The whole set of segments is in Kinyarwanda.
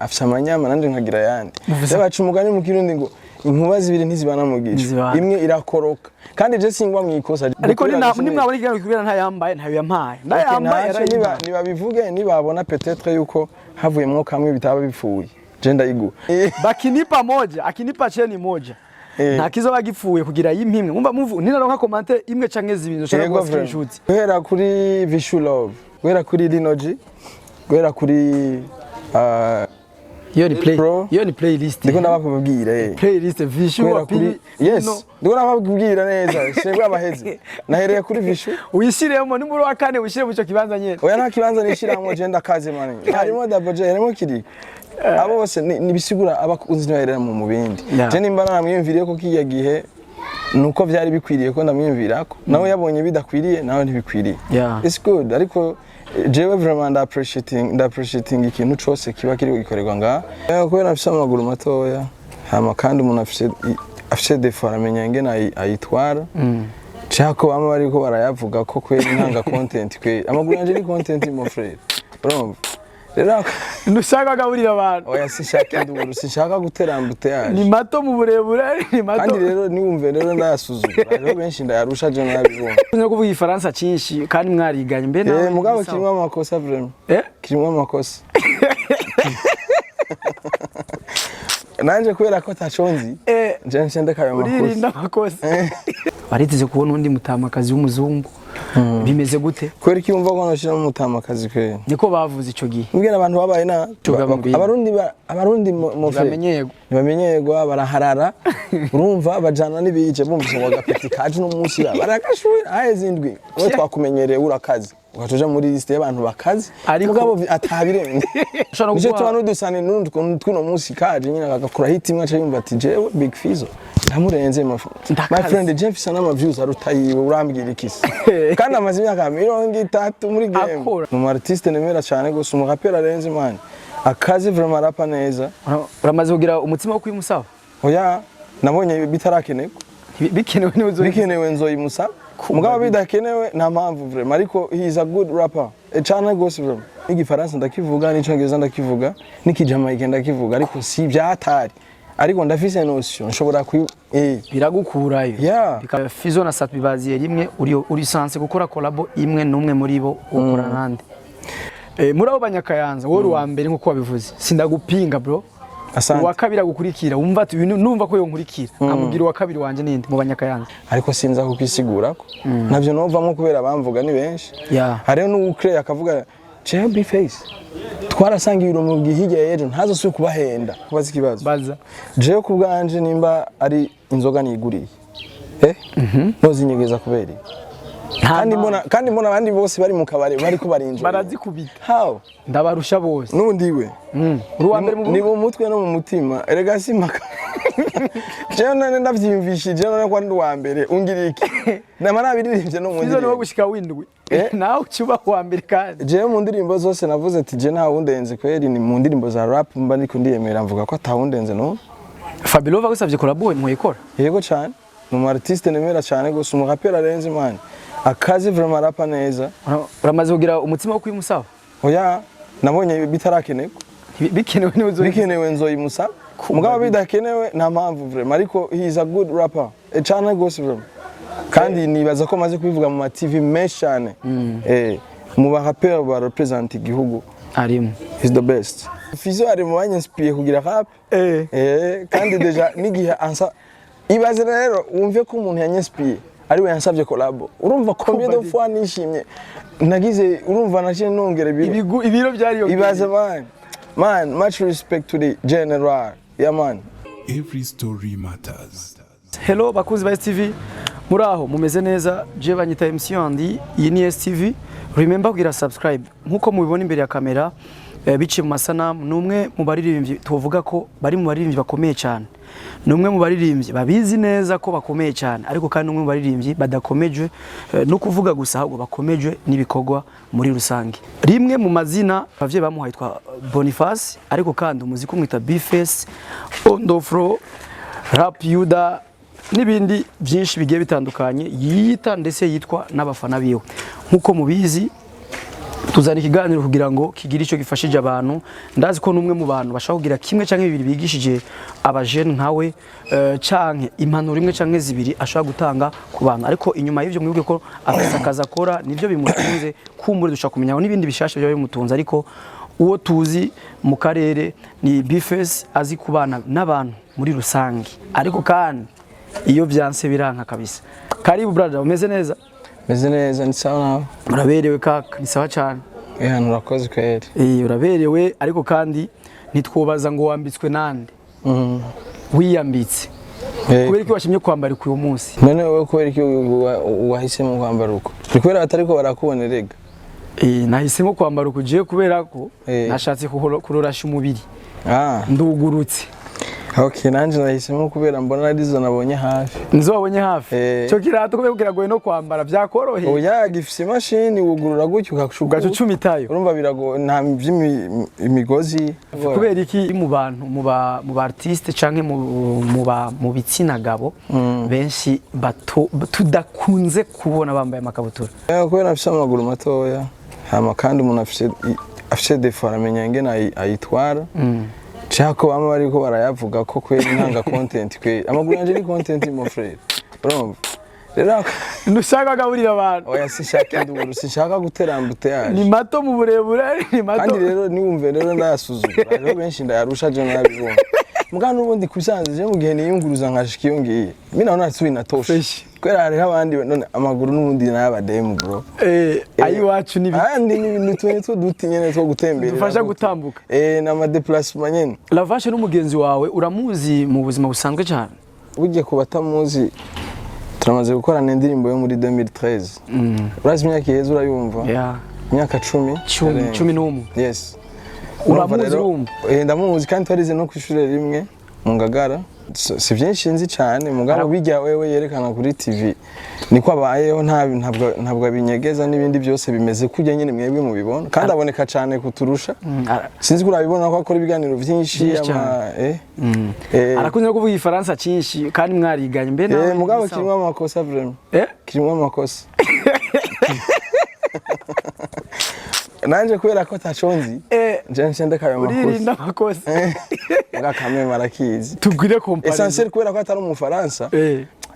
afite amanyama nanje nkagira yandi baca umugani mu kirundi ngo inkuba zibiri ntizibana mu gico imwe irakoroka kandi je singwa mwikosa ariko nimwabona ikiganiro kubera ntayambaye ntayo yampaye ndayambaye niba bivuge nibabona peut-être yuko havuyemwo kamwe bitaba bipfuye je ndayigura bakinipa moja akinipa cheni moja nta kizoba gipfuye kugira yimpimwe mumva muvu ninaronka comment imwe canke zibintu ushaka kwa screenshot guhera kuri Vishu Love guhera kuri Linoji guhera kuri Yo ni playlist ndiko ndabakubwira playlist Vishu apili yes ndiko ndabakubwira neza shegwa abaheze nahereye kuri Vishu uyishiremo ni muri wa kane wishire mu cyo kibanza nyene oya nta kibanza nishiramo je ndakaze mane harimo Double J harimo Kiriko abo bose nibisigura abakunzi ntibaherera mu bindi je nimba namwiyumviriye ko kiya gihe nuko vyari bikwiriye ko ndamwiyumvirako nawe yabonye bidakwiriye nawe ntibikwiriye it's good ariko jewe vraiment ndappreciating ikintu cyose kiba kiri gikorerwa nga kubera afite amaguru matoya hama kandi umuntu afite defort amenya ngene ayitwara cyako bamwe bariko barayavuga ko kweri ntanga content kweri amaguru yanje ni content mon frère urumva rero nushaka gaburira abantu oya sishaka nduru sishaka guterambute yaje ni mato mu burebure ni mato kandi rero niwumve rero ndayasuzuma rero benshi ndayarusha je nabibona no kuvuga ifaransa cyinshi kandi mwariganye mbe nawe mugabo kirimo amakosa vraiment kirimo amakosa nanje kubera ko taconzi je nsende kayo makosa uririnda amakosa baritize kubona undi mutamakazi w'umuzungu bimeze gute kwera ikiyumva ko noshira mu mutamakazi kwe niko bavuze ico gihe mbwira abantu babaye na abarundi bamenyego baraharara urumva bajana nibije bumvise ngo gapeti kaje no munsi barakashuye ahezindwi we twakumenyereye urakazi ugacoja muri liste y'abantu bakazi mugabo atabirende je tubano dusane n'undi twino munsi kaje nyina agakura hit imwe aca yumva ati jewe Big Fizzo ndamurenze my friend Jeff sana ama views arutayiwe urambwira ikisi kandi amazi imyaka 30 muri game mu artiste nemera cyane gose umu rapper arenze man akazi vraiment rapa neza uramaze kugira umutima wo kwimusaba oya nabonye bitarakeneko bikenewe nzoyimusa mugabo bidakenewe nta mpamvu vraiment ariko he is a good rapper cyane gose vraiment igifaransa ndakivuga n'icyongereza ndakivuga n'ikijamaika ndakivuga ariko si byatari ariko ndafise notion nshobora biragukurayo bikaba Fizzo na Sat bibaziye rimwe uri sanse gukora collabo imwe numwe muri bo ukora nande muri abo banyakayanza wowe wa mbere nkuko wabivuze sindagupinga bro uwa kabiri gukurikira wumva ati numva ko yo nkurikira amugira uwa kabiri wanje ninde mu banyakayanza ariko sinza kukisigura ko navyo novamo kubera bamvuga ni benshi hariho n'ucreate akavuga Big Face twarasanga ibiro mu gihige yejo ntazosubye kubahenda kubaza ikibazo baza je kubwanje nimba ari inzoga niguriye nozinyegeza kubera kandi mbona abandi bose bari mu kabare bari ko barinje barazikubita how ndabarusha bose n'undiwe uruwa mbere mu mutwe no mu mutima erega simaka je none ndavyimvishije none kwa ndi wa mbere ungiriye iki namara abiririmbye no mu ndirimbo no gushika windwi nawe cyuba wa mbere kandi je mu ndirimbo zose navuze ati je nta wundenze kweri ni mu ndirimbo za rap mba ndiko ndiyemera mvuga ko atawundenze no Fabulova gusavye collabo mwikora yego cyane mu artiste nemera cyane gose umu rapper arenze man akazi vraiment rapa neza uramaze kugira umutima wo kwimusaba oya nabonye bitarakeneko bikenewe nzoyimusa mugabo bidakenewe nta mpamvu vraiment ariko he is a good rapper cyane gose vraiment kandi nibaza ko maze kubivuga mu TV menshi cyane mu ba rapper ba represent igihugu arimo is the best Fizzo ari mu banyanspiye kugira rap kandi deja nigihe ansa ibaze rero wumve ko umuntu yanyanspiye ari we yansabye collabo urumva combien de fois nishimye nagize urumva naje nongera ibiro byari yo ibaze man much respect to the general man every story matters. Hello bakuzi ba STV muraho mumeze neza je banyita MC Andy iyi ni STV remember kugira subscribe nkuko mubibona imbere ya kamera biciye mu masanamu numwe mu baririmbyi tuvuga ko bari mu baririmbyi bakomeye cyane numwe mu baririmbyi babizi neza ko bakomeye cyane ariko kandi numwe mu baririmbyi badakomejwe no kuvuga gusa ahubwo bakomejwe n'ibikorwa muri rusange rimwe mu mazina bavye bamuhaye twa Boniface ariko kandi umuziki umwita Big Face Ondofro Rap Yuda n'ibindi byinshi bigiye bitandukanye yita ndetse yitwa n'abafana biwe nkuko mubizi tuzana ikiganiro kugira ngo kigire icyo gifashije abantu. Ndazi ko numwe mu bantu bashaka kugira kimwe canke bibiri bigishije abajene nkawe canke impanuro imwe canke zibiri ashaka gutanga ku bantu, ariko inyuma y'ivyo mwibuke ko afite akazi akora nivyo bimutunze, kumbure dushaka kumenya n'ibindi bishasha byo bimutunze, ariko uwo tuzi mu karere ni Bface, azi kubana n'abantu muri rusange, ariko kandi iyo byanse biranka kabisa. Karibu brother, umeze neza? Meze neza, ni sawa nawe? Uraberewe kaka, ni sawa cyane. Urakoze kweri. Uraberewe, ariko kandi ntitwobaza ngo wambitswe nande. Wiyambitse. Kubera ko washimye kwambara uyu munsi. None wowe kubera ko wahisemo kwambara uko? Ni kubera atari ko barakubona rega. Nahisemo kwambara uko je kubera ko nashatse kurorasha umubiri. Ndugurutse. Okay, nanje nahisemo kubera mbona arizo nabonye hafi. Nizo wabonye hafi. Cyo kirato kubera kiragoye no kwambara byakoroheye. Oya, gifise imashini ugurura gutyo ugacucumitayo. Urumva birago nta imigozi. Kubera iki mu bantu mu ba artiste canke mu bitsina gabo benshi tudakunze kubona bambaye amakabutura. Kubera afise amaguru matoya. Hama kandi umuntu afise defort amenya ngene ayitwara. Chako bamwe bariko barayavuga ko kweri ntanga content kweri. Amaguru yanje ni content mon frère. Urumva? Rero ndushaka gaburira abantu. Oya sishaka nduru, sishaka guterambute yaje. Ni mato mu burebure, ni mato. Kandi rero niwumve rero ndayasuzuma. Rero benshi ndayarusha je nabibona. Mugana ubundi kusanze je mu gihe niyunguruza nkashika iyo ngiye. Mimi naona tsubi natosha. Kwera hari abandi none amaguru n'ubundi n'abademu bro. Ayi wacu ni andi ni tuntu duti nyene two gutembera. Dufasha gutambuka. Nama déplacement nyene. Lavashe n'umugenzi wawe uramuzi mu buzima busanzwe cyane. Ujye kubatamuzi turamaze gukorana indirimbo yo muri 2013. Urazi imyaka iheze urayumva? Imyaka 11. Yes. Uramuzi urumva? Ndamuzi kandi twarize no kwishurira rimwe mu Ngagara. Si byinshi nzi cyane mugabo bijya wewe yerekana kuri TV niko abayeho ntabwo abinyegeza n'ibindi byose bimeze kujya nyine mwebwe mubibona kandi aboneka cyane kuturusha. Sinzi kurabibona ko akora ibiganiro byinshi arakunze kuvuga ifaransa cyinshi kandi mwariganye mbe nawe mugabo kirimo amakosa vraiment kirimo amakosa nanje kubera ko taconzi je ndakaye amakosa uririnda amakosa ngakame marakizi tugwire comparaison essentiel kubera ko atari mu Faransa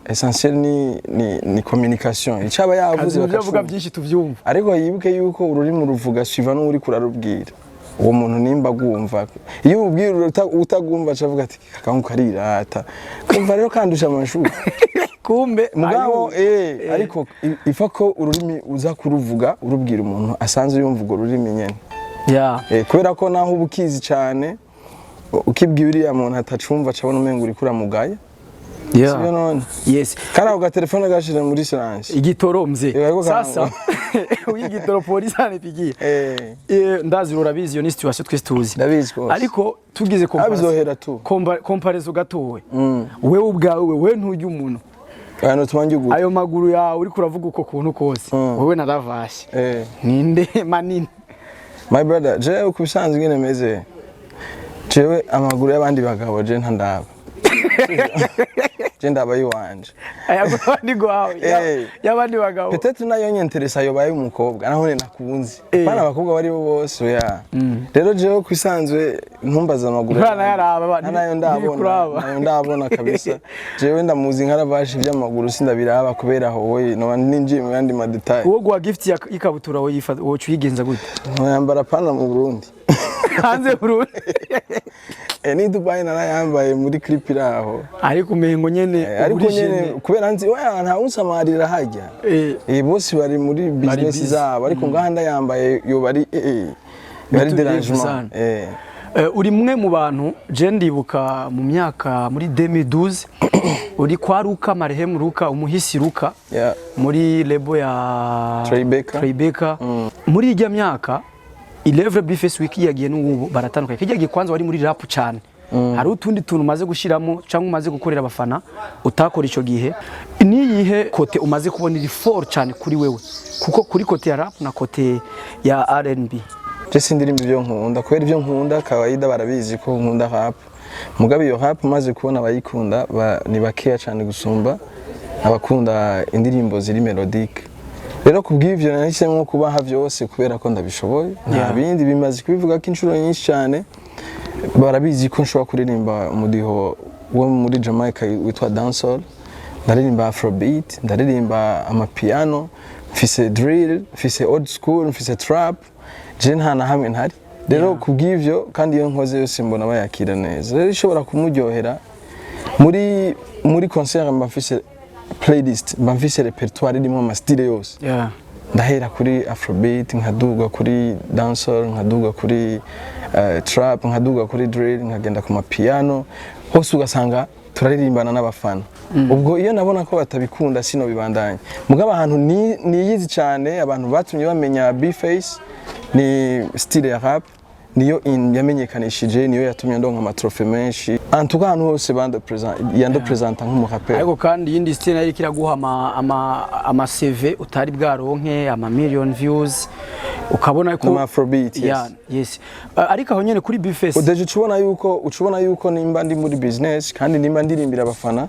essentiel ni communication icaba yavuze bakavuga byinshi tuvyumva ariko yibuke yuko ururimi ruvuga suiva no uri kurarubwira uwo muntu nimba gumva iyo ubwira utagumva acavuga ati kakangu karirata kumva rero kandusha amashuri kumbe mugabo ariko ifa ko ururimi uza kuruvuga urubwira umuntu asanzwe yumvuga ururimi nyene kubera ko naho ubukizi cyane ukibwiye uriya muntu atacumva cabona umengo uri kuramugaya yes kana uga telefone gashira muri silence igitoro mze sasa uyigitoro polisi anipigiye ndazi urabizi iyo ni situation twese tuzi ndabizi ko ariko tugize comparaison gatowe wewe ubwawe wewe ntujya umuntu ayo maguru yawe uri kuravuga uko kuntu kose wewe naravashe ninde manini my brother je ukubisanzwe ngene meze jewe amaguru y'abandi bagabo je ntandaba je ndabaye wanje ayabandi gwawe y'abandi bagabo peut-être nayo nyenteresa yo baye umukobwa naho nakunze bana abakobwa bari bo bose rero jewe kwisanzwe ntumbaza amaguru bana yaraba nayo ndabona kabisa jewe ndamuzi nkaravashe by'amaguru sindabiraba kubera aho we no ninjiye mu yandi ma detail uwo gwa gift y'ikabutura wo yigenza gute yambara pana mu Burundi hanze Burundi ni Dubai narayambaye muri clip iraho ariko umengo nyene kubera nzi nta unsamarira hajya bose bari muri business zabo ariko ngahanda yambaye yo bari derangement uri mwe mu bantu je ndibuka mu myaka muri 2012 uri kwa Ruka Marehemu Ruka umuhisi Ruka muri lebo ya Tribeca muri ijya myaka Ilevre Bface wiki yagiye n'ubu baratandukanye kigiye kwanza wari muri rap cyane hari utundi tuntu umaze gushiramo cyangwa umaze gukorera abafana utakora ico gihe niyihe kote umaze kubona iri fort cyane kuri wewe kuko kuri kote ya rap na kote ya R&B je sindirimba ibyo nkunda kubera ibyo nkunda kawaida barabizi ko nkunda rap mugabe iyo rap maze kubona abayikunda ni bakeya cyane gusumba abakunda indirimbo ziri melodique rero kubw'ivyo nahisemo kubaha vyose kubera ko ndabishoboye nta bindi bimaze kubivuga ko inshuro nyinshi cyane barabizi ko nshobora kuririmba umudiho wo muri Jamaica witwa dancehall, ndaririmba afrobeat, ndaririmba amapiano, mfise drill, mfise old school, mfise trap, je nta na hamwe ntari. Rero kubw'ivyo kandi iyo nkoze yose mbona bayakira neza, rero ishobora kumuryohera. Muri concert mba mfise playlist, mba mfise repertoire irimo ama style yose. Ndahera kuri afrobeat, nkaduga kuri dancehall, nkaduga kuri trap, nkaduga kuri drill, nkagenda ku mapiano, hose ugasanga turaririmbana n'abafana. Ubwo iyo nabona ko batabikunda sino bibandanye. Mugabo ahantu niyizi cyane, abantu batumye bamenya B-Face ni style ya rap, niyo yamenyekanishije, niyo yatumye ndonka amatrofe menshi. Antuka ahantu hose yando presenta nk'umuraperi. Ariko kandi yindi style nayo kiraguha ama CV utari bwaronke, ama million views, ukabona ko Afrobeat. Yes. Ariko aho nyene kuri B-Face udeje ucubona yuko nimba ndi muri business kandi nimba ndirimbira abafana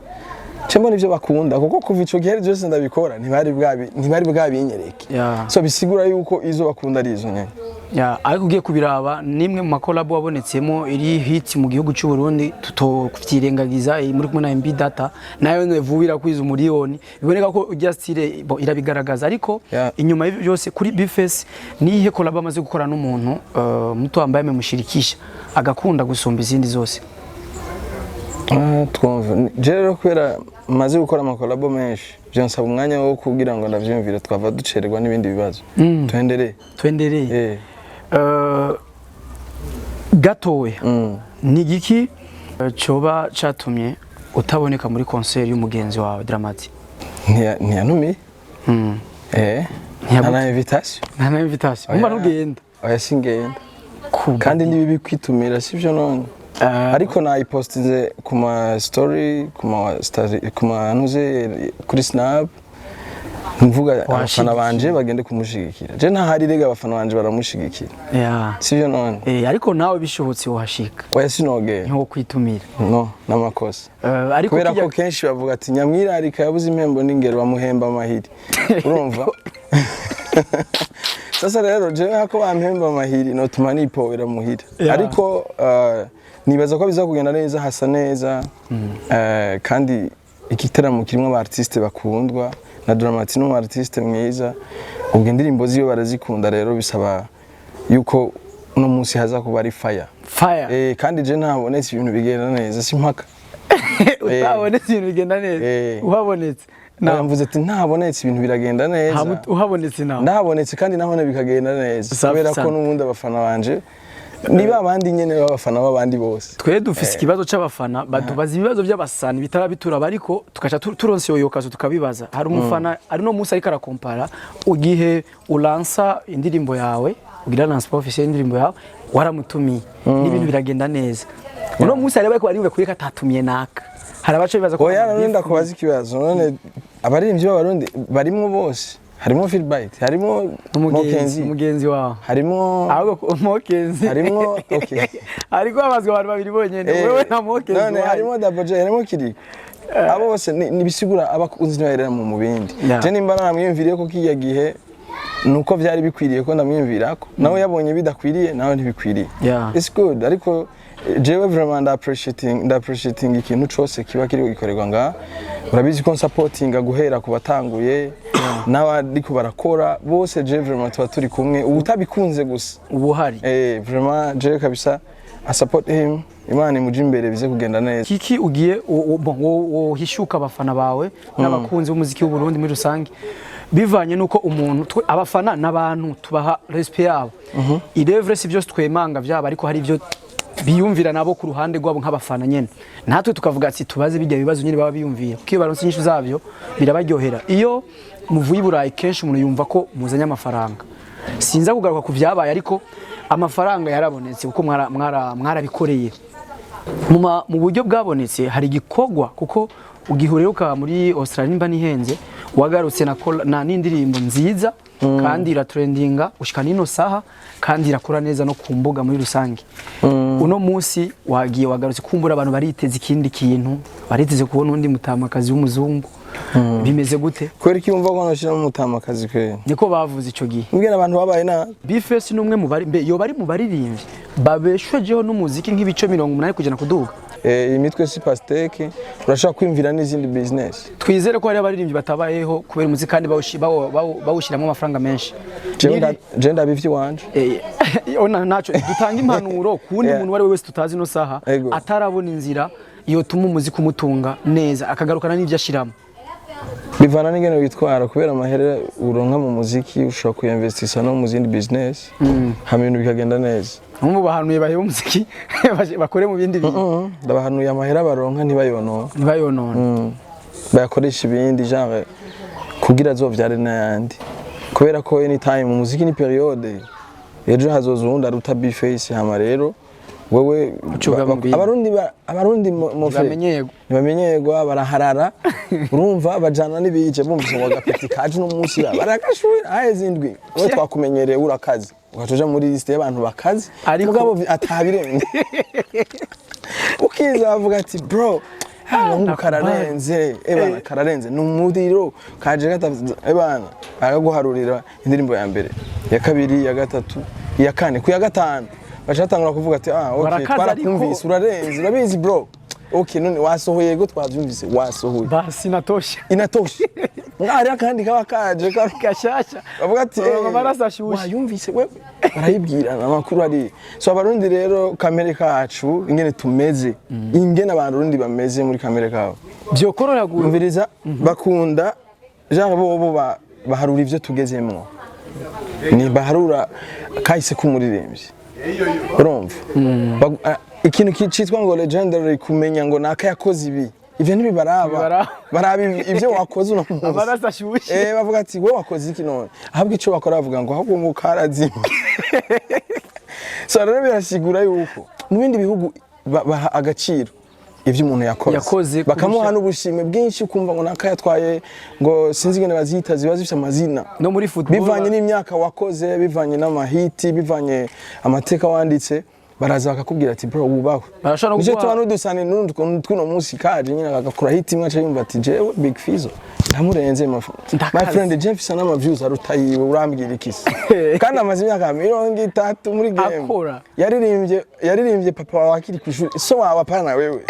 cembo nivyo bakunda, kuko kuva ico gihe byose ndabikora ntibari bwabinyereke. So bisigura yuko izo bakunda ari izo nyene. Ariko ugiye kubiraba nimwe mu makolabo wabonetsemo iri hit mu gihugu cy'u Burundi tutokuvyirengagiza muri kumwe na MB Data nayo nevubira kwiza umuriyoni, biboneka ko ujya style irabigaragaza. Ariko inyuma y'ibyo byose kuri B-Face nihe kolabo amaze gukora n'umuntu muto wambaye memushirikisha agakunda gusumba izindi zose? Twumva rero kubera maze gukora amakolabo menshi byonsaba umwanya wo kugira ngo ndavyumvire, twava ducererwa n'ibindi bibazo. Twendereye gatowe ni giki coba catumye utaboneka muri concert y'umugenzi wawe Dramati? Ntiyanumi nta invitation umva ntugenda. Oya singenda kandi nibibi kwitumira sivyo none. Ariko nayipostinze ku ma story, ku ma nuze kuri Snap, mvuga abafana banje bagende kumushigikira. Je ntahari rega abafana banje baramushigikira. Sivyo none. Ariko nawe bishobotse wohashika. Oya sinogeye. Nko kwitumira. No, namakosa. Ariko kubera ko kenshi bavuga ati Nyamwirarika yabuze impembo n'ingero bamuhemba amahiri. Urumva? Sasa rero je hako bampemba amahiri no tuma nipowera muhira. Ariko nibaza ko biza kugenda neza, hasa neza. Kandi igiteramo kirimo aba artiste bakundwa na Dramati no artiste mwiza. Ubwo indirimbo ziyo barazikunda, rero bisaba yuko uno munsi haza kuba ari fire. Kandi je ntabonetse ibintu bigenda neza simpaka. Utabonetse ibintu bigenda neza. Uhabonetse. Namvuze ati ntabonetse ibintu biragenda neza. Uhabonetse nawe. Ndahabonetse kandi nahone bikagenda neza. Kubera ko n'ubundi abafana banje niba abandi nyene babafana babandi bose. Twe dufise ikibazo c'abafana badubaza ibibazo by'abasani bitara bituraba, ariko tukaca turonse yoyo kazo tukabibaza. Hari umufana ari no musi ariko arakompara ugihe ulansa indirimbo yawe, ugira lance officiel indirimbo yawe waramutumiye n'ibintu biragenda neza. Uno musi ari bariko barivuga kuri katatumiye naka. Hari abaco bibaza ko oya nenda kubaza ikibazo none abaririmbyi b'abarundi barimwo bose. Harimo Feedbite, harimo umugenzi wawe, harimo ahubwo Mokenzi, harimo ariko abazwa abantu babiri bonyene wewe na Mokenzi. None harimo Double J, harimo Kiriko. Abo bose nibisigura abakunzi n'abarera mu bindi. Je nimba namwiyumviriye ko kiya gihe nuko byari bikwiriye ko ndamwiyumvirako, nawe yabonye bidakwiriye nawe ntibikwiriye. It's good, ariko jewe vraiment ndappreciating ikintu cyose kiba kiri gikorerwa nga. Urabizi ko supportinga guhera ku batanguye n'abandiko barakora bose, je vraiment tuba turi kumwe, ubutabikunze gusa ubuhari. Vraiment je kabisa I support him, Imana imuje imbere bize kugenda neza. Kiki ugiye hishuka abafana bawe n'abakunzi b'umuziki w'u Burundi muri rusange, bivanye nuko umuntu abafana n'abantu tubaha respect yabo. Irevre si byose twemanga byaba, ariko hari ibyo biyumvira nabo ku ruhande rwabo nk'abafana nyene. Natwe tukavuga ati tubaze bijya bibazo nyene baba biyumvira, kuko baronse inyishu zavyo birabaryohera. Iyo muvuye Burayi kenshi umuntu yumva ko muzanya amafaranga. Sinza kugaruka ku byabaye, ariko amafaranga yarabonetse kuko mwarabikoreye mu buryo bwabonetse. Hari igikogwa kuko ugihureruka muri Australia nimba nihenze, wagarutse na n'indirimbo nziza kandi iratrendinga ushika nino saha kandi irakora neza no ku mbuga muri rusange. uno munsi wagiye wagarutse kumbura abantu bariteze ikindi kintu bariteze kubona undi mutamakazi w'umuzungu bimeze gute kwera iki wumva ko nashira mu mutamakazi kwe niko bavuze ico gihe mbwira abantu babaye na Bface numwe mu bari yo bari mu baririmbyi babeshwejeho n'umuziki nk'ibice 80 kujana kuduga imitwe si pasteke urashaka kwimvira n'izindi business twizere ko hari abaririmbyi batabayeho kubera umuziki kandi bawushiramo amafaranga menshi je ndabivyi wanje ona naco dutanga impanuro kundi muntu wari wese tutazi no saha atarabona inzira iyo tuma umuziki umutunga neza akagarukana n'ivyo ashiramo bivana n'ingene witwara kubera amahera uronka mu muziki ushobora kuyinvestisa no mu zindi business hama ibintu bikagenda neza mu bahanuye bahe umuziki bakore mu bindi bintu ndabahanuye amahera baronka ntibayonone bayakoresha ibindi genre kugira azovyare n'ayandi kubera ko anytime mu muziki ni periode ejo hazoza uwundi aruta Bface hama rero wewe abarundi ntibamenyerwa baraharara urumva bajana n'ibije bumvise ngo agapeti kaje no munsi barakashuye aheze indwi we twakumenyereye urakazi ugacoja muri liste y'abantu bakazi mugabo atabirende ukiza avuga ati bro hano kararenze ebana kararenze numudiro kaje gatatu ebana agaguharurira indirimbo ya mbere ya kabiri ya gatatu ya kane ku ya gatanu bashatangura kuvuga ati okay twarakumvise urarenze urabizi bro okay none wasohoye go twavyumvise wasohoye basi inatosha mwari akandi kaba kaje kashasha bavuga ati barasashusha wayumvise wewe barayibwirana amakuru ari so abarundi rero kamere kacu ingene tumeze ingene abarundi bameze muri kamere kawo byo kororagura umviriza bakunda genre bo baharura ivyo tugezemwo ni baharura kahise kumuririmbyi urumva ikintu citwa ngo legendary kumenya ngo naka yakoze ibi ivyo ntibibaraba baraba ivyo wakoze uno munsi barasashushe bavuga ati we wakoze iki none ahabwo ico bakora bavuga ngo ahubwo mu karazima so rero birasigura yuko mu bindi bihugu baha agaciro ivyo umuntu yakoze bakamuha n'ubushimwe bwinshi kumva ngo naka yatwaye ngo sinzi ngene bazita ziba zifite amazina no muri football bivanye n'imyaka wakoze bivanye n'amahiti bivanye amateka wanditse baraza bakakubwira ati bro wubahwe nico tubana udusane n'undi twuno munsi kaje nyine agakora hit imwe aca yumva ati jewe Big Fizzo ndamurenze my friend Jeff sana ama views arutayiwe urambwira ikisi kandi amaze imyaka 30 muri game yaririmbye papa wakiri kwishuri so wawe apana wewe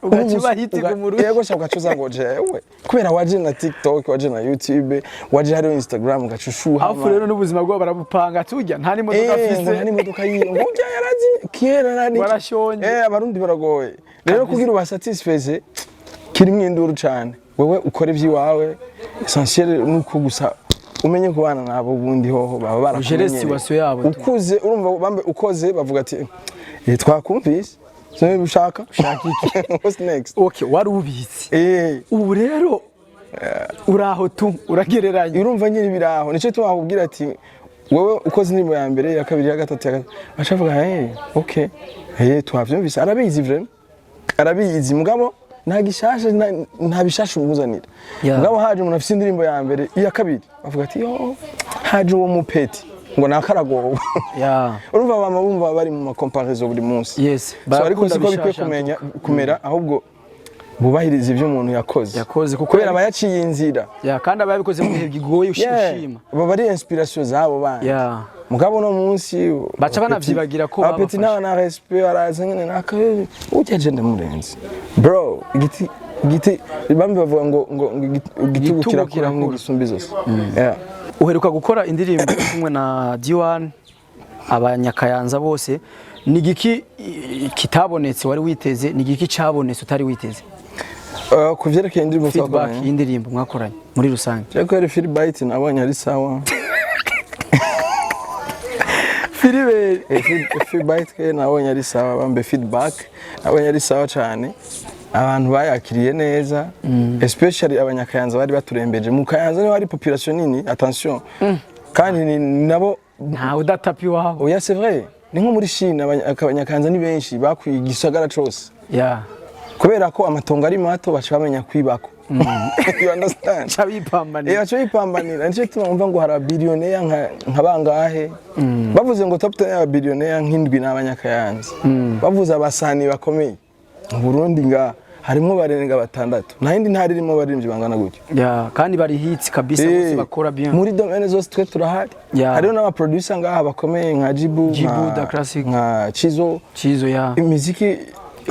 ugachiba hiti kumuru yego shaka ugacuza ngo jewe kubera waje na TikTok waje na YouTube waje hari Instagram ugacushuha afu rero n'ubuzima bwo barabupanga tujya nta ni modoka afise nta ni modoka yiyo ngujya yarazi kera nani barashonye abarundi baragoye rero kugira ubasatisfaise kiri mwinduru cyane wewe ukora ivyiwawe essentiel nuko gusa umenye kubana nabo bundi hoho baba barakumenyereye ukuze urumva bambe ukoze bavuga ati twakumvise so ushaka iki what's next okay warubitse ubu rero uraho tu uragereranya urumva nyiri biraho nico twakubwira ati wewe ukoze indirimbo ya mbere ya kabiri ya gatatu ya bashavuga okay twavyumvise arabizi vraiment arabizi mugabo nta gishasha nta bishasha umuzanira mugabo haje umuntu afite indirimbo ya mbere iya kabiri bavuga ati haje uwo mupeti ngo nakaragowe urumva bama bumva bari mu comparaison buri munsi yes ariko siko bikwiye kumera ahubwo bubahiriza ivyo umuntu yakoze kubera abayaciye inzira kandi abayabikoze mu bihe bigoye ushima baba ari inspiration zabo bana mugabo no munsi baca banavyibagira ko apeti na respect araza nyene naka ujeje ndamurenze bro igiti bambe bavuga ngo igitubukira kura nk'isumbi zose uheruka gukora indirimbo kumwe na D1 abanyakayanza bose ni giki kitabonetse wari witeze ni giki cabonetse utari witeze kuvyerekeye indirimbo twakoranye feedback y'indirimbo mwakoranye muri rusange cyako ari feedback nabonye ari sawa feedback nabonye ari sawa bambe feedback nabonye ari sawa cyane abantu bayakiriye neza especially abanyakayanza bari baturembeje mu Kayanza niho hari population nini attention kandi nabo nta udatapi wabo oya c'est vrai ni nko muri Chine abanyakayanza ni benshi bakwiye igisagara cyose kubera ko amatongo ari mato bashobamenya kwibako You understand? Chabipambanira. Baca bipambanira nico gituma wumva ngo hari abillionaire nka bangahe bavuze ngo top 10 y'abillionaire nk'indwi n'abanyakayanza bavuze abasani bakomeye mu Burundi nga harimo barenga batandatu nahindi ntari rimo baririmbyi bangana gutyo kandi bari hits kabisa bose bakora bien muri domaine zose twe turahari hariho n'aba producer ngaha bakomeye nka Jibu da classic nka Chizo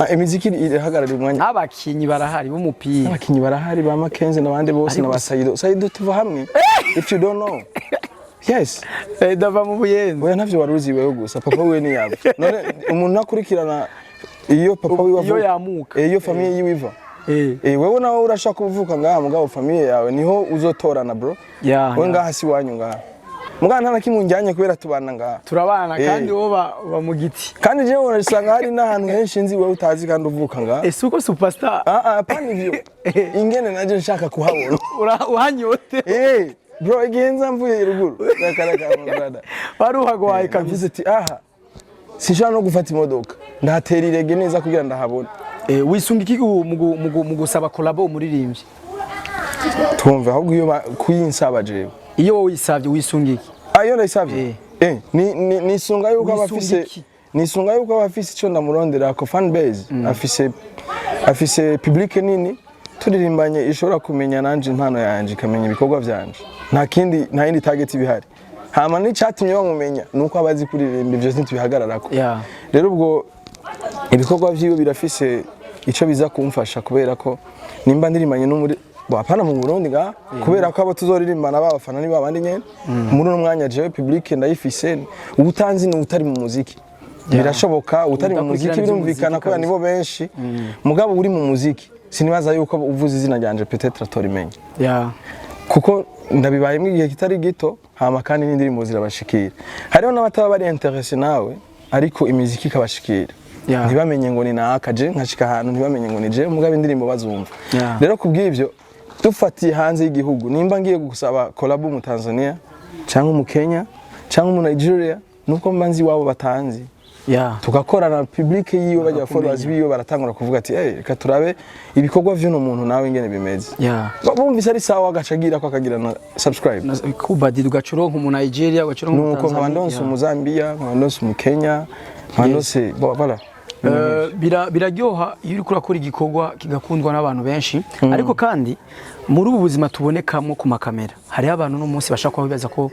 imiziki irahagarara umwanya abakinyi barahari b'umupira abakinyi barahari ba Makenze n'abandi bose na Saido tuva hamwe if you don't know yes Saido ava mu Buyenzi oya ntavyo waruzi wewe gusa papa we ni yabo none umuntu akurikirana iyo papa wiwe iyo yamuka iyo famille yiwiva wewe nawe urashaka kuvuka ngaha mugabo famille yawe niho uzotorana bro we ngaha si wanyu ngaha mugana ntana kimunjyanye kubera tubana ngaha turabana kandi wo ba mu giti kandi je urasanga hari n'ahantu henshi nzi wewe utazi kandi uvuka ngaha uko superstar pani ivyo ingene naje nshaka kuhabona uhanyote bro igenza mvuye ruguru nakaraka brother waruhagwaye kabisa ati aha sinshaka no gufata imodoka ndatera irege neza kugira ndahabona wisunga iki mu gusaba collabo umuririmbyi twumva ahubwo iyo kuyinsaba jewe iyo wowe wisavye wisunga iki iyo ndayisavye nisunga yuko abafise ico ndamurondera ko fan base afise public nini turirimbanye ishobora kumenya nanje impano yanje ikamenya ibikorwa vyanje nta yindi target bihari hama n'icatumye bamumenya nuko abazi kuririmba ivyo ntitubihagararako rero ubwo ibikorwa vyiwe birafise ico biza kumfasha kubera ko nimba ndirimbanye no muri apana mu Burundi ga kubera ko abo tuzoririmbana babafana ni babandi nyene muri no mwanya jewe public ndayifise ubutanzi ni utari mu muziki birashoboka utari mu muziki birumvikana ko nibo benshi mugabo uri mu muziki sinibaza yuko uvuze izina ryanje peut-être atorimenya kuko ndabibayemo igihe kitari gito hama kandi n'indirimbo zirabashikira hariho n'abataba bari intéressé nawe ariko imiziki kabashikira ntibamenye ngo ni nakaje nkashika ahantu ntibamenye ngo ni je mugabo indirimbo bazumva rero kubw'ivyo dufatiye hanze y'igihugu nimba ngiye gusaba collab mu Tanzania cyangwa mu Kenya cyangwa mu Nigeria nuko mbanzi wabo batanzi tugakorana public yiyo bajya followers biyo baratangura kuvuga ati reka turabe ibikorwa vy'uno muntu nawe ingene bimeze bumvise ari sawa agacagira ko akagira na subscribe kubadi dugacuronka mu Nigeria ugacuronka mu Tanzania nuko nkabandonse mu Zambia nkabandonse mu Kenya nkabandonse voilà biraryoha iyo uri kurakora igikorwa kigakundwa n'abantu benshi ariko kandi muri ubu buzima tubonekamo ku makamera hari abantu no munsi bashaka kubibaza ko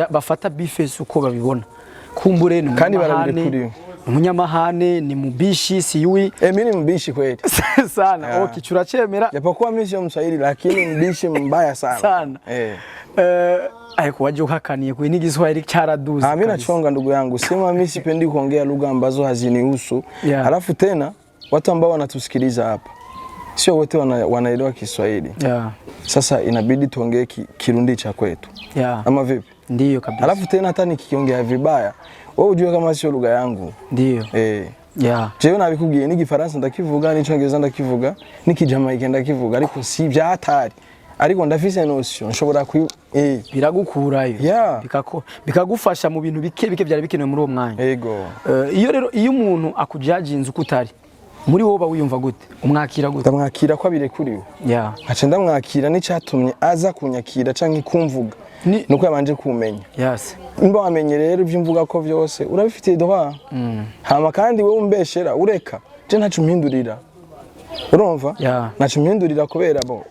bafata bifes uko babibona kumbure ni kandi barabire umunyamahane ni mubishi siwi mimi mubishi kweli sana kichura chemera japokuwa mimi sio Mswahili lakini mubishi mbaya sana Aiko waje uhakaniye kwa ni Kiswahili cyaraduze. Mimi nachonga ndugu yangu, sema mimi sipendi kuongea lugha ambazo hazinihusu. Halafu tena watu ambao wanatusikiliza hapa sio wote wanaelewa Kiswahili. Sasa inabidi tuongee Kirundi cha kwetu. Ama vipi? Ndiyo kabisa. Halafu tena hata nikiongea vibaya, wewe ujue kama sio lugha yangu. Ndiyo. Jewe nabikubwiye ni Gifaransa ndakivuga, ni Cyongereza ndakivuga, ni Kijamaika ndakivuga ariko si byatari. Ariko ndafise notion nshobora biragukurayo bikagufasha mu bintu bike byari bikenewe muri uwo mwanya yego iyo rero iyo umuntu akujaginze ukutari muri wowe wiyumva gute umwakira gute ndamwakira ko abirekuriwe aca ndamwakira n'icyatumye aza kunyakira canke kumvuga nuko yabanje kumenya imba wamenye rero ibyo mvuga ko byose urabifitiye doha hama kandi wowe umbeshera ureka je ntacu mpindurira urumva nacu mpindurira kubera bo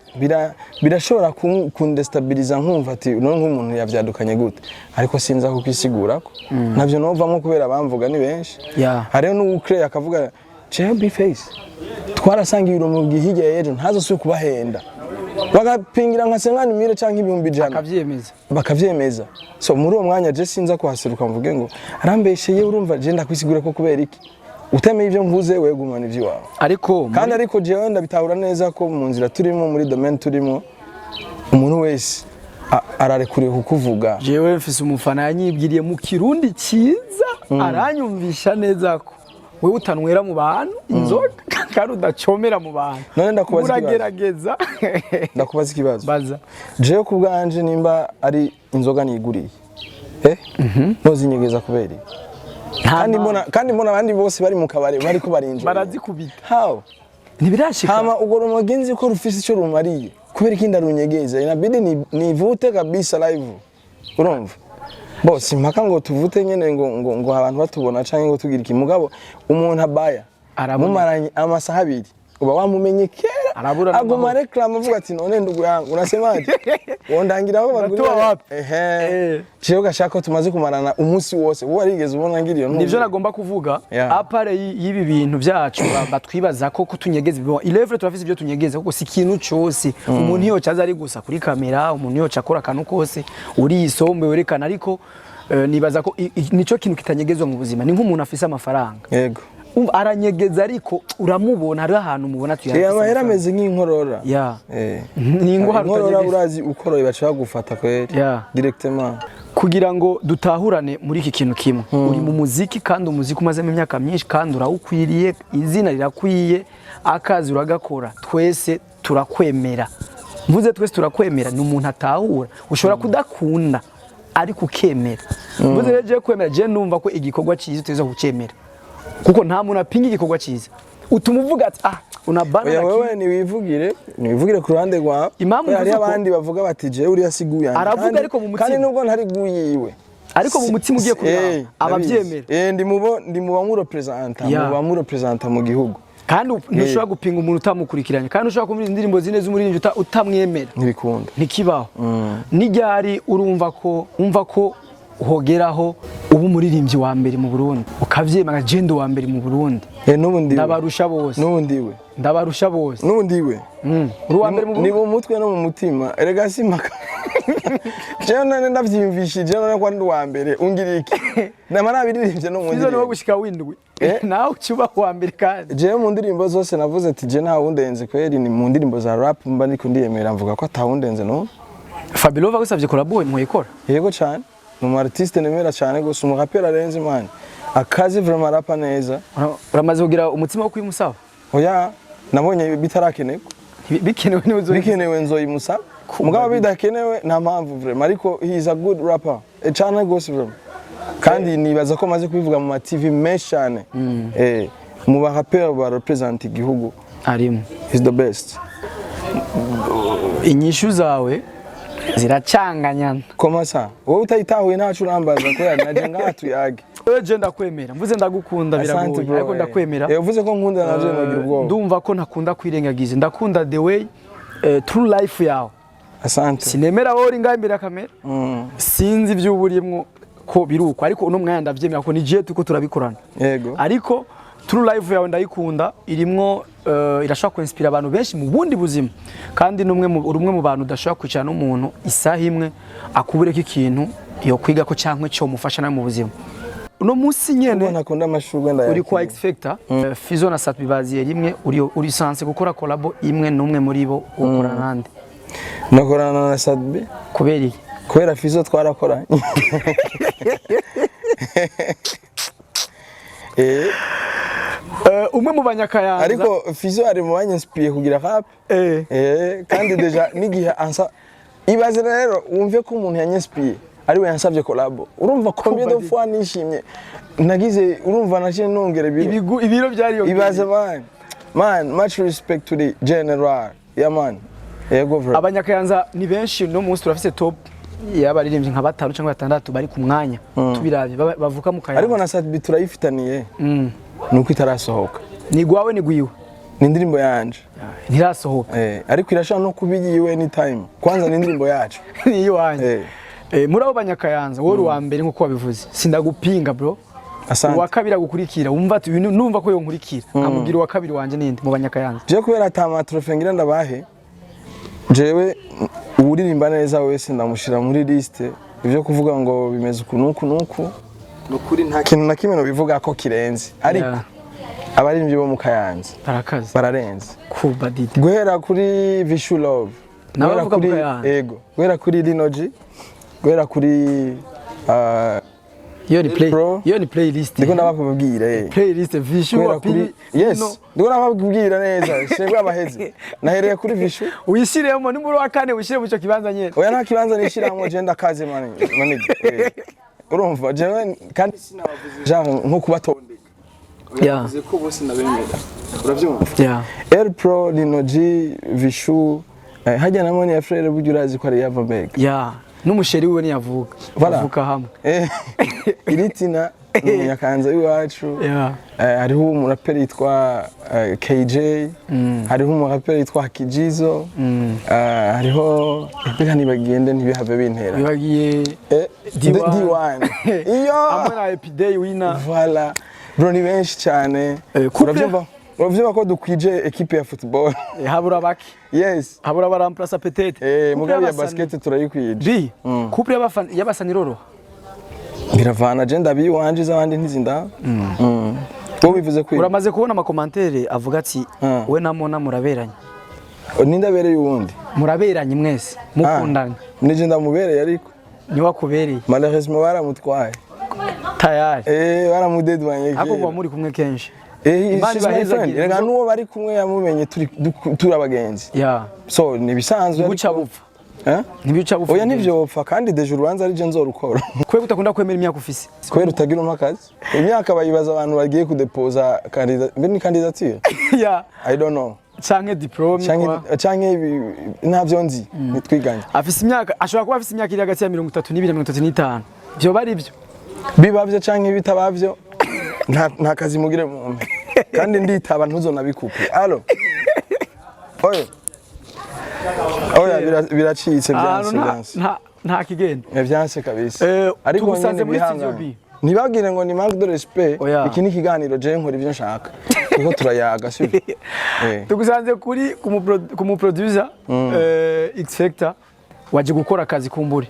birashobora kundestabiliza nkumva ati none nk'umuntu yavyadukanye gute ariko sinza kukisigura ko navyo novamo kubera bamvuga ni benshi hariho n'ucreate akavuga JB face twarasangiye urumu bwihige yejo ntazosubye kubahenda bagapingira nka 50,000 canke 100,000 bakavyemeza so muri uwo mwanya je sinza kuhaseruka mvuge ngo arambesheye urumva je ndakwisigura ko kubera iki utemeye ibyo mvuze wegumana ivyo wawe ariko jewe ndabitahura neza ko mu nzira turimo muri domaine turimo umuntu wese ararekuriye kukuvuga jewe mfise umufana yanyibwiriye mu Kirundi cyiza aranyumvisha neza ko wewe utanwera mu bantu inzoga kandi udacomera mu bantu none ndakubaza ikibazo baza jewe kubwanje nimba ari inzoga niguriye nozinyegeza kubera kandi mbona abandi bose bari mu kabare bari ko barinjira barazikubita how ntibirashika hama ugora umugenzi ko rufise ico rumariye kubera ikindi arunyegeza inabidi nivute kabisa live urumva bose mpaka ngo tuvute nyene ngo abantu batubona canke ngo tugira iki mugabo umuntu abaya mumaranye amasaha abiri uba wamumenye kera aguma reclame avuga ati none ndugu yangu unasemaje wondangira aho bagurira cyo gashaka ko tumaze kumarana umunsi wose uwo arigeze ubona ngiriyo nivyo nagomba kuvuga apare y'ibi bintu byacu batwibaza ko kutunyegeza bibo ilevre turafise ibyo tunyegeza kuko si ikintu cyose umuntu iyo caza ari gusa kuri kamera umuntu iyo cakora kanu kose uri isombe werekana ariko nibaza ko nico kintu kitanyegezwa mu buzima ni nk'umuntu afise amafaranga yego aranyegeza ariko uramubona ari ahantu umubona tuyafise amahera ameze nk'inkorora ni inkorora urazi ukoroye bashaka gufata kweri directement kugira ngo dutahurane muri iki kintu kimwe uri mu muziki kandi umuziki umazemo imyaka myinshi kandi urawukwiriye izina rirakwiye akazi uragakora twese turakwemera mvuze twese turakwemera ni umuntu atahura ushobora kudakunda ariko ukemera mvuze rero je kwemera je numva ko igikorwa cyiza uteza kucemera kuko nta muntu apinga igikorwa cyiza utumuvuga ati unabana na wewe niwivugire ku ruhande rwawe hari abandi bavuga bati je uri yasiguye aravuga ariko mu mutima kandi nubwo ntari guyiwe ariko mu mutima ugiye kureba abavyemera ndi mu bamu representa mu gihugu kandi ntushobora gupinga umuntu utamukurikiranye kandi ushobora kumva indirimbo zine z'umuririmbyi utamwemera ntibikunda ntikibaho n'iryari urumva ko uhogeraho ubu umuririmbyi wa mbere mu Burundi ukavyemanga gendo wa mbere mu Burundi ndabarusha bose ndabarusha bose n'ubundiwe uri wa mbere mu Burundi ni mu mutwe no mu mutima erega simaka je none ndavyimvishije none ko ndi wa mbere ungira iki namara biririmbye no mu ndirimbo no gushika windwi nawe cyuba wa mbere kandi je mu ndirimbo zose navuze ati je nta wundenze kweri ni mu ndirimbo za rap mba ndiko ndiyemera mvuga ko atawundenze no Fabio gusavye collabo mwikora yego cyane mu artiste nemera cyane gose umu rapper arenze man akazi vraiment rapa neza uramaze kugira umutima wo kwimusaba oya nabonye bitarakenewe bikenewe nzoyimusaba mugabo bidakenewe nta mpamvu vraiment ariko he is a good rapper cyane gose vraiment kandi nibaza ko maze kubivuga mu ma TV menshi cyane mu ba rapper ba represent igihugu arimo is the best inyishu zawe ziracanganyana koma sa wowe utayitahuye ntacu urambaza ko yanaje ngatu yage wewe je ndakwemera mvuze ndagukunda biragoye ariko ndakwemera uvuze ko nkunda naje nagira ubwoba ndumva ko ntakunda kwirengagiza ndakunda the way true life yawe asante sinemera wowe uri ngaho imbere ya kamera sinzi ibyo uburiyemo ko biruko ariko uno mwanya ndavyemera ko ni je tuko turabikorana yego ariko true life yawe ndayikunda irimwo irashaka ko inspire abantu benshi mu bundi buzima kandi numwe mu bantu udashaka kwicara n'umuntu isaha imwe akubureka ikintu yo kwiga ko cyankwe cyo mufasha nawe mu buzima uno munsi nyene nakunda amashurwe ndaya uri kwa X Factor Fizo na Satbi baziye rimwe uri sanse gukora collabo imwe numwe muri bo ukora nande nakorana na Satbi kubera Fizo twarakoranye umwe mu banyakayanza ariko Fizo ari mu banyispiye kugira rap kandi deja nigihe ansa ibaze rero wumve ko umuntu yanyispiye ari we yansabye collabo urumva combien de fois nishimye nagize urumva naje nongera ibiro byari ibaze man much respect to the general man yego bro abanyakayanza ni benshi no munsi turafise top yabaririmbye nka 5 cyangwa 6 bari ku mwanya tubiravye bavuka mu kayanza ariko na Satbi turayifitaniye nuko itarasohoka ni gwawe ni gwiwe ni indirimbo yanje ntirasohoka ariko irashaka no kubigiwe anytime kwanza ni indirimbo yacu niyo wanje muri abo banyakayanza wowe wa mbere nkuko wabivuze sindagupinga bro asante wa kabiri agukurikira wumva ati numva ko yo nkurikira nkamugira wa kabiri wanje ninde mu banyakayanza je kubera atama trofe ngira ndabahe jewe uririmba neza wese ndamushira muri liste ivyo kuvuga ngo bimeze ukuntu nukuri nta kintu na kimwe no bivuga ko kirenze ariko abaririmbyi bo mu Kayanza bararenze kubadide guhera kuri Vishu Love guhera kuri ego guhera kuri Linoji guhera kuri yo ni playlist ndiko ndabakubwira playlist Vishu wa pili yes ndiko ndabakubwira neza shebwa abaheze nahereye kuri Vishu uyishiremo ni muri wa kane wishire mu cyo kibanza nyene oya nta kibanza nishiramo je ndakaze manige urumva jewe kandi sinabavuze nko kubatondeka yavuze ko bose nabemera uravyumva Air Pro Rino G Vishu hajya na Moni ya Frere buryo urazi ko ari yava Mbega n'umusheri wiwe niyavuka bavuka hamwe iritina Nyakanza iwacu hariho umuraperi yitwa KJ hariho umuraperi yitwa Kijizo hariho mbega nibagende ntibihave bintera bibagiye D1 iyo hamwe na Epiday winner voilà bro ni benshi cyane uravyumva ko dukwije equipe ya football habura baki yes habura baramplace peut-être mugabe ya basket turayikwije couple y'abasaniroro biravana agenda biwanje z'abandi ntizinda bo bivuze ko uramaze kubona ama commentaire avuga ati we na Mona muraberanye nindabereye uwundi muraberanye mwese mukundana nije ndamubereye ariko ni wakubereye malheureusement baramutwaye tayari baramudedwanye ako muri kumwe kenshi imani bahezanye rega nuwo bari kumwe yamumenye turi abagenzi so nibisanzwe guca bupfa ntibica bupfa oya nivyo bupfa kandi deje urubanza ari je nzorukora kwe gutakunda kwemera imyaka ufise kwera utagira umakazi imyaka bayibaza abantu bagiye kudepoza candidature I don't know canke diplome canke ntavyo nzi nitwiganye afise imyaka ashobora kuba afise imyaka iri hagati ya 32 na 35 byo bari byo bibavyo canke bitabavyo nta kazi mugire mumpe kandi nditaba ntuzona bikupe allo oya biracitse byanse nta kigenda byanse kabisa ariko tugusanze muri studio B ntibagire ngo ni manque de respect iki ni kiganiro je nkora ivyo nshaka kuko turayaga sivyo tugusanze kuri ku mu producer X Factor waje gukora akazi kumburi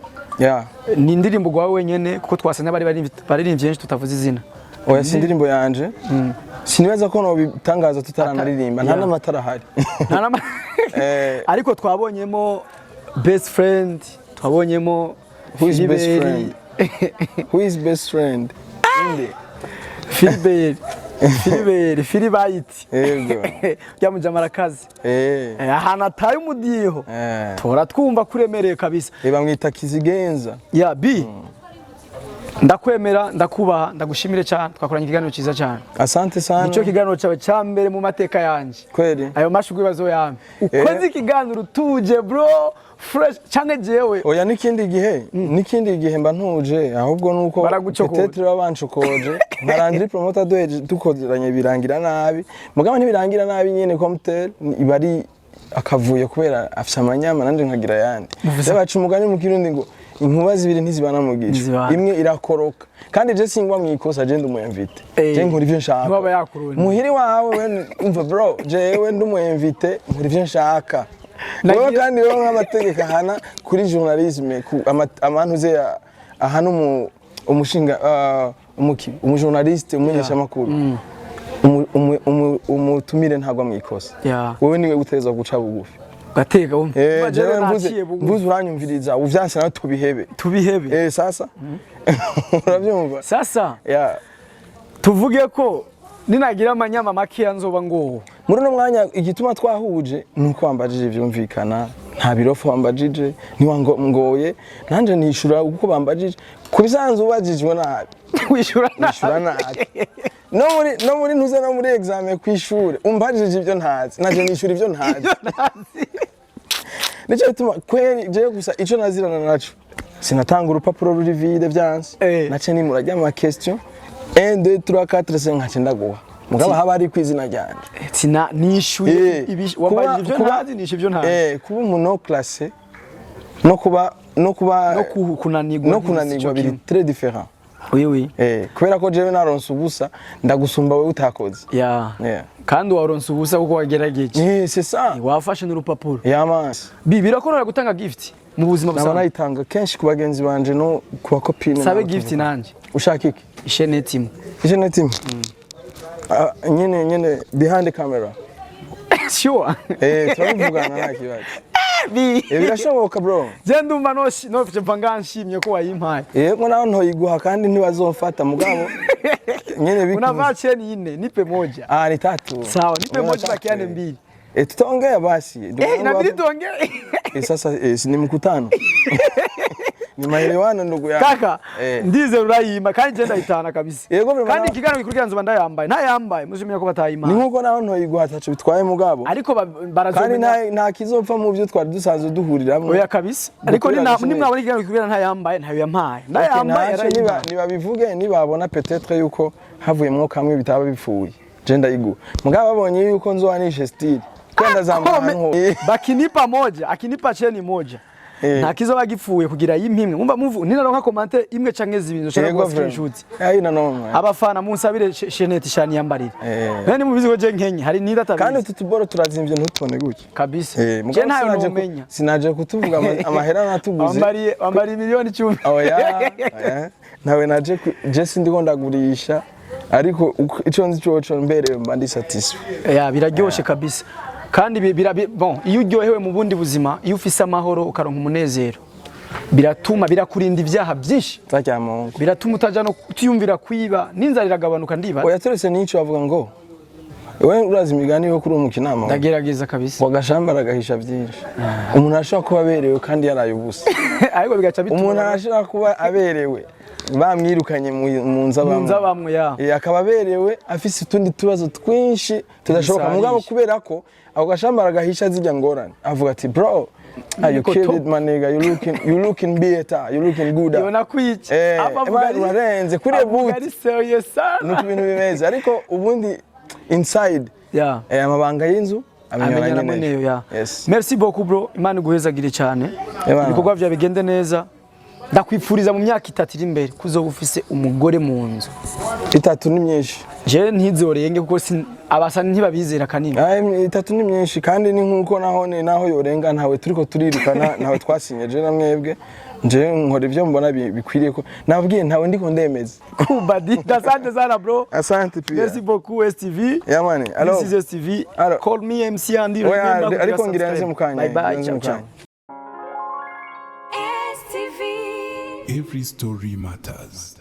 ni indirimbo gwawe wenyene kuko twasanye bari byinshi tutavuze izina oya si indirimbo yanje sinibaza ko no bitangaza tutaranaririmba nta n'amatara hari ariko twabonyemo best friend twabonyemo who is best friend who is best friend inde Filibayiti yego yamujamarakazi ahana ataye umudiho tora twumva kuremereye kabisa bamwita Kizigenza B ndakwemera ndakubaha ndagushimire cyane twakoranye ikiganiro cyiza cyane asante sana nicyo kiganiro cyawe cyambere mu mateka yanje kweli ayo mashugwe bazo yame ukoze ikiganiro tuje bro fresh cyane jewe oya nikindi gihe mba ntuje ahubwo nuko peut-être babancokoje nkarandiri promoter dukozeranye birangira nabi mugabo ntibirangira nabi nyene comtel ibari akavuye kubera afite amanyama nanje nkagira yandi yabacu umugani mu kirundi ngo inkuba zibiri ntizibana mu gice imwe irakoroka kandi je singwa mwikosa je ndumuyemvite je nkora ivyo nshaka muhiri wawe umva bro jewe ndumuyemvite nkora ivyo nshaka wewe kandi wewe nk'amategeko ahana kuri journalisme amantu ze ahana umushinga umujournaliste umunyesha makuru umutumire ntagwa mwikosa wewe niwe gutereza guca bugufi gateka mvuze uranyumviriza uvyanse na tubihebe sasa uravyumva sasa tuvuge ko ninagira amanyama make nzoba ngoho muri no mwanya igituma twahuje nuko wambajije vyumvikana nta birofa wambajije niwangoye nanje nishura uko bambajije kubisanzwe ubajijwe nabi wishura nabi no muri ntuze no muri examen kw'ishure umbajije ivyo ntazi naje nishura ivyo ntazi Nico bituma kweri je gusa ico nazirana naco sinatanga urupapuro ruri vide vyanse nace ni murajya ama question 1 2 3 4 5 nkace ndaguha mugaba haba ari kwizina ryanje tina nishuye wambajije ivyo ntazi nishe ivyo ntazi kuba umuntu classé no kunanirwa biri très différent oui kubera ko jewe naronse ubusa ndagusumba wewe utakoze kandi waronse ubusa kuko wagerageje c'est ça wafashe n'urupapuro yamansi birakorora gutanga gift mu buzima busanzwe nayitanga kenshi ku bagenzi banje no ku bakopine sabe gift nanje ushaka iki isheneti nyene behind the camera sure turabivugana nta kibazo birashoboka bro je ndumva no mva nshimye ko wayimpaye yego naho ntoyiguha kandi ntibazomfata mugabo nyene biki unavaa cheni 4 nipe moja ni 3 sawa nipe moja bakiane 2 tutaongea basi inabidi tuongee sasa ni mkutano ni maelewano ndugu yangu kaka ndize urayima kandi je ndayitana kabisa kandi ikiganiro gikurikirana nzoba ndayambaye ntayambaye muzimenya ko batayima ni nkuko naho ntoyigwa atacu bitwaye mugabo ariko barazomenya kandi nta kizopfa mu byo twari dusanzwe duhuriramo oya kabisa ariko nimwabona ikiganiro gikurikirana ntayambaye ntayo yampaye ndayambaye niba bivuge nibabona peut-être yuko havuyemo kamwe bitaba bipfuye je ndayigwa mugabo babonye yuko nzowanishe style kwenda zamba bakinipa moja akinipa cheni moja nta kizoba gipfuye kugira yimpimwe mumba muvu ninaronka comment imwe canke zibintu shaka kwa screenshot ayina no abafana munsabire Sheneti shani yambarire nani mubizi ko je nkenye hari nidatabizi kandi tutuboro turazimvye ntutubone gutya kabisa je ntayo nomenya sinaje kutuvuga amahera natuguze wambari miliyoni 10 oya nawe naje je sindiko ndagurisha ariko ico nzi cyo mbere mba ndi satisfait biraryoshe kabisa kandi bon iyo uryohewe mu bundi buzima iyo ufise amahoro ukaronka umunezero biratuma birakurinda ivyaha byinshi Mungu biratuma utaja no tuyumvira kwiba n'inzara iragabanuka ndiba oya turese nico bavuga ngo wewe urazi imigani yo kuri umukinama ndagerageza kabisa wagashambara gahisha byinshi umuntu ashaka kuba aberewe kandi yaraye ubusa ariko bigaca bituma umuntu ashaka kuba aberewe bamwirukanye mu nzabamwe akaba aberewe afise utundi tubazo twinshi tudashoboka mugabo kubera ko ako gashambara gahisha zijya ngorane avuga ati bro you killed it my nigga you looking better you looking good yona kwice urarenze kuri boot nuko ibintu bimeze ariko ubundi inside amabanga y'inzu amenyana neyo merci beaucoup bro imana guhezagire cyane ibikorwa bya bigende neza ndakwipfuriza mu myaka 3 iri imbere kuzoba ufise umugore mu nzu 3 ni myinshi je ntizorenge kuko abasani ntibabizera kanini 3 ni myinshi kandi ni nkuko naho yorenga ntawe turiko turirukana ntawe twasinye je na mwebwe nje nkora ivyo mbona bikwiriye ko nabwiye ntawe ndiko ndemeza kubadi asante sana bro asante pia merci beaucoup STV man this is STV call me MC Andy ariko ngiranze mukanya bye bye ciao ciao Every story matters.